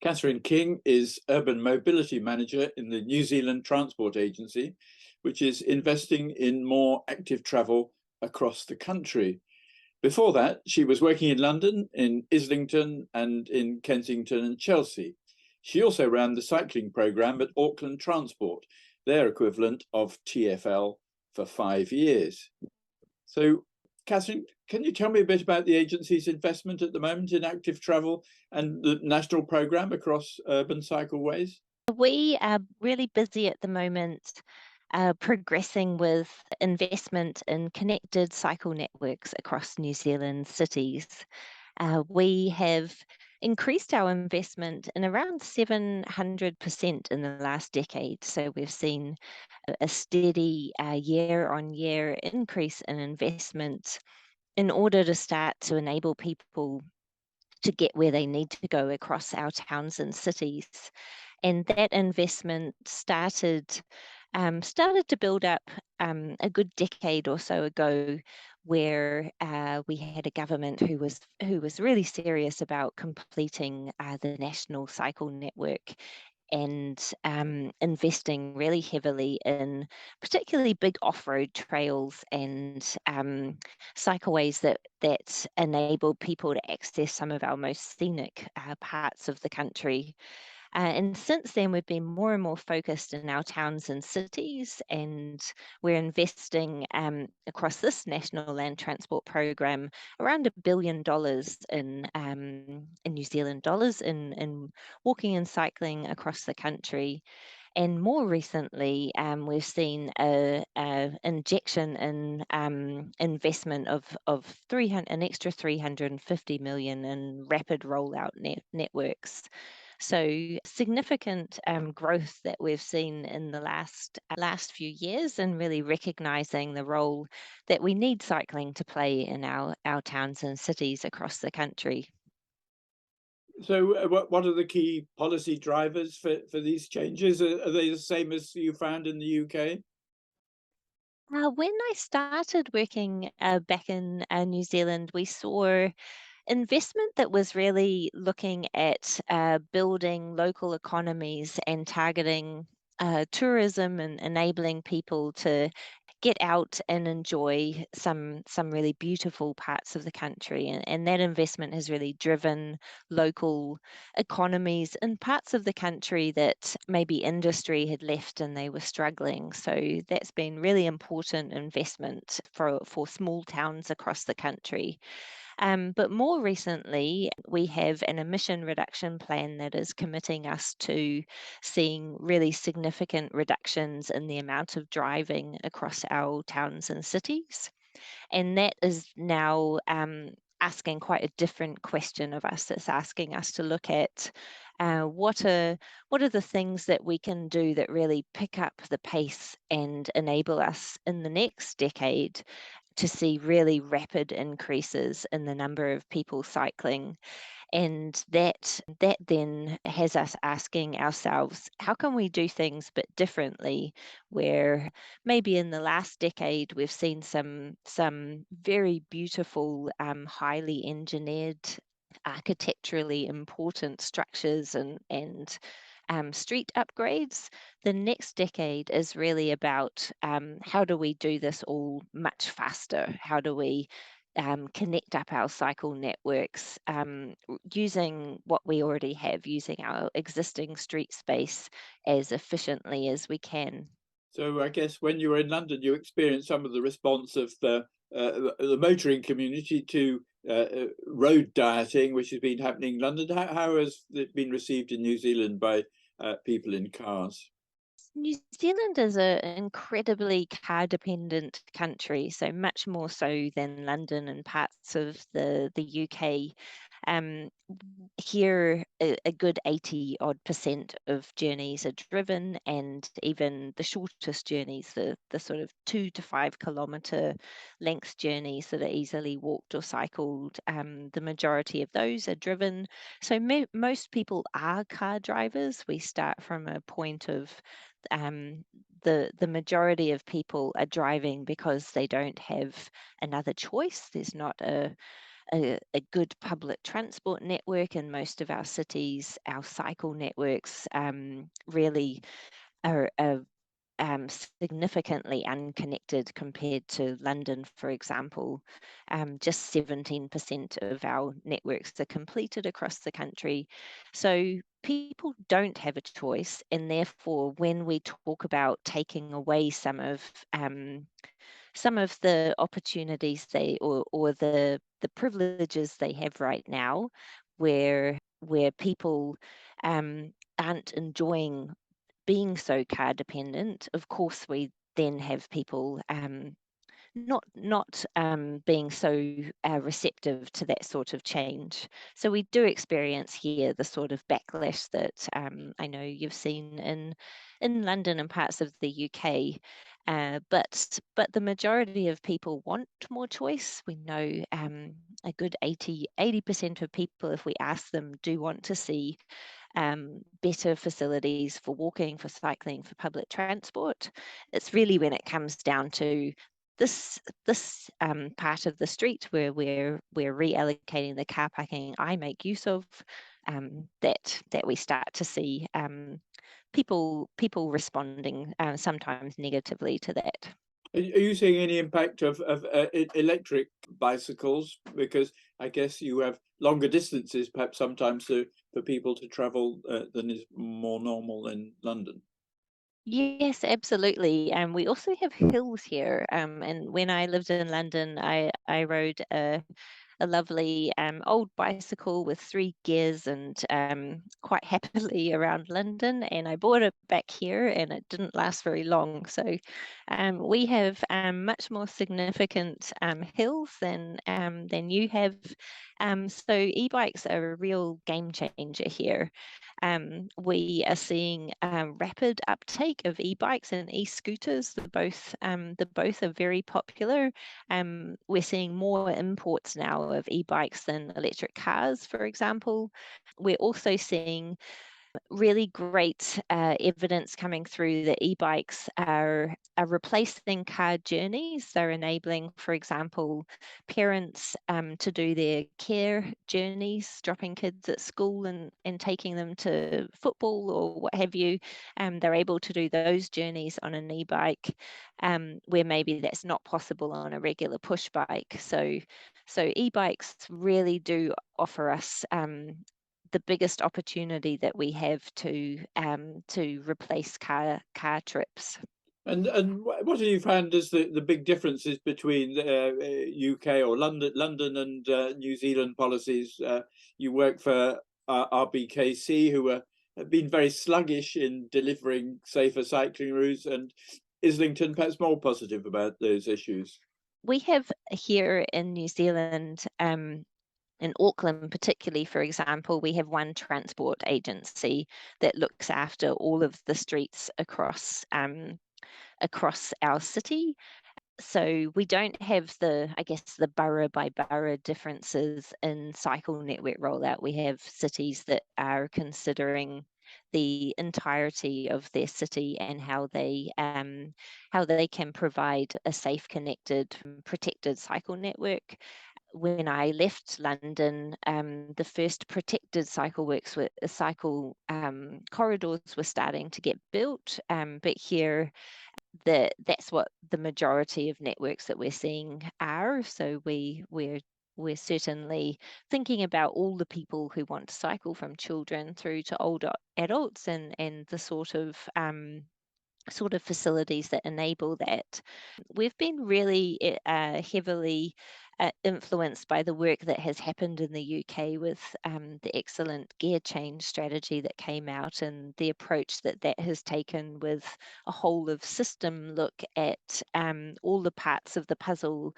Kathryn King is Urban Mobility Manager in the New Zealand Transport Agency, which is investing in more active travel across the country. Before that, she was working in London, in Islington, and in Kensington and Chelsea. She also ran the cycling programme at Auckland Transport, their equivalent of TfL, for 5 years. So, Kathryn, can you tell me a bit about the agency's investment at the moment in active travel and the national programme across urban cycleways? We are really busy at the moment progressing with investment in connected cycle networks across New Zealand cities. We have increased our investment in around 700% in the last decade. So we've seen a steady year on year increase in investment in order to start to enable people to get where they need to go across our towns and cities. And that investment started to build up a good decade or so ago, where we had a government who was really serious about completing the national cycle network and investing really heavily in particularly big off-road trails and cycleways that enable people to access some of our most scenic parts of the country. And since then, we've been more and more focused in our towns and cities, and we're investing across this National Land Transport Program around $1 billion in New Zealand dollars in walking and cycling across the country. And more recently, we've seen a injection in investment of an extra 350 million in rapid rollout networks. So significant growth that we've seen in the last few years, and really recognizing the role that we need cycling to play in our towns and cities across the country. So, what are the key policy drivers for these changes? Are they the same as you found in the UK? When I started working back in New Zealand, we saw investment that was really looking at building local economies and targeting tourism and enabling people to get out and enjoy some really beautiful parts of the country. And that investment has really driven local economies in parts of the country that maybe industry had left and they were struggling. So that's been really important investment for small towns across the country. But more recently, we have an emission reduction plan that is committing us to seeing really significant reductions in the amount of driving across our towns and cities. And that is now asking quite a different question of us. It's asking us to look at what are the things that we can do that really pick up the pace and enable us in the next decade to see really rapid increases in the number of people cycling. And that then has us asking ourselves, how can we do things but differently, where maybe in the last decade we've seen some very beautiful, highly engineered, architecturally important structures and street upgrades. The next decade is really about how do we do this all much faster? How do we connect up our cycle networks using what we already have, using our existing street space as efficiently as we can? So, I guess when you were in London, you experienced some of the response of the motoring community to road dieting, which has been happening in London. How has it been received in New Zealand by people in cars? New Zealand is an incredibly car dependent country, so much more so than London and parts of the UK. Here, a good 80 odd percent of journeys are driven, and even the shortest journeys, the sort of 2 to 5 kilometre length journeys that are easily walked or cycled, the majority of those are driven. So most people are car drivers. We start from a point of the majority of people are driving because they don't have another choice. There's not a good public transport network in most of our cities. Our cycle networks really are significantly unconnected compared to London, for example. Just 17% of our networks are completed across the country. So people don't have a choice, and therefore, when we talk about taking away some of the opportunities or the privileges they have right now, where people aren't enjoying being so car dependent, of course, we then have people not being so receptive to that sort of change. So we do experience here the sort of backlash that I know you've seen in London and parts of the UK. But the majority of people want more choice. We know a good 80% of people, if we ask them, do want to see better facilities for walking, for cycling, for public transport. It's really when it comes down to this part of the street where we're reallocating the car parking I make use of, that we start to see people responding sometimes negatively to that. Are you seeing any impact of electric bicycles? Because I guess you have longer distances, perhaps sometimes for people to travel than is more normal in London. Yes, absolutely. We also have hills here. And when I lived in London, I rode a lovely old bicycle with 3 gears and quite happily around London. And I bought it back here, and it didn't last very long. So we have much more significant hills than you have. So e-bikes are a real game changer here. We are seeing rapid uptake of e-bikes and e-scooters. The both are very popular. We're seeing more imports now of e-bikes than electric cars, for example. We're also seeing really great evidence coming through that e-bikes are replacing car journeys. They're enabling, for example, parents to do their care journeys, dropping kids at school and taking them to football or what have you. They're able to do those journeys on an e-bike, where maybe that's not possible on a regular push bike. So e-bikes really do offer us the biggest opportunity that we have to replace car trips. And what have you found as the big differences between UK or London and New Zealand policies? You work for RBKC, who have been very sluggish in delivering safer cycling routes, and Islington perhaps more positive about those issues. We have here in New Zealand, in Auckland particularly, for example, we have one transport agency that looks after all of the streets across our city. So we don't have I guess, the borough by borough differences in cycle network rollout. We have cities that are considering the entirety of their city and how they can provide a safe, connected, protected cycle network. When I left London, the first protected cycle corridors were starting to get built, but here that's what the majority of networks that we're seeing are. So we're certainly thinking about all the people who want to cycle, from children through to older adults, and the sort of facilities that enable that. We've been really heavily influenced by the work that has happened in the UK with the excellent gear change strategy that came out, and the approach that that has taken with a whole of system look at all the parts of the puzzle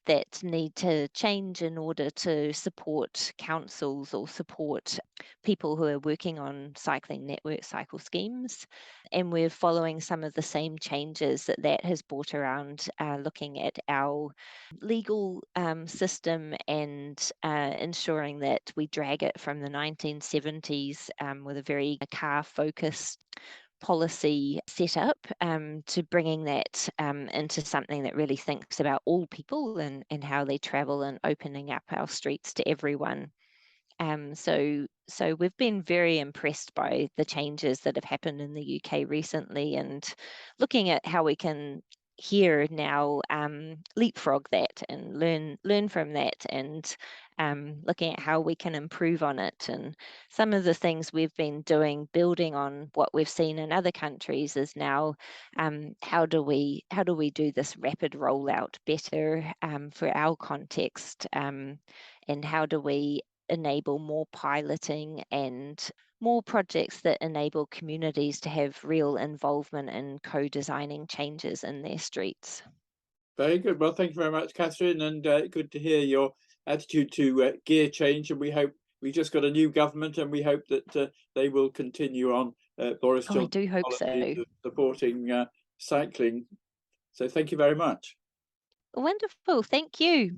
that need to change in order to support councils or support people who are working on cycling network cycle schemes. And we're following some of the same changes that has brought around, looking at our legal system and ensuring that we drag it from the 1970s with a very car focused policy setup to bringing that into something that really thinks about all people and how they travel and opening up our streets to everyone. So we've been very impressed by the changes that have happened in the UK recently, and looking at how we can here now leapfrog that and learn from that, and looking at how we can improve on it. And some of the things we've been doing, building on what we've seen in other countries, is now how do we do this rapid rollout better for our context, and how do we enable more piloting and more projects that enable communities to have real involvement in co-designing changes in their streets. Very good. Well, thank you very much, Kathryn, and good to hear your attitude to gear change. And we hope we just got a new government, and we hope that they will continue on Boris Oh, I Johnson's do hope policies so. of supporting cycling. So thank you very much. Wonderful. Thank you.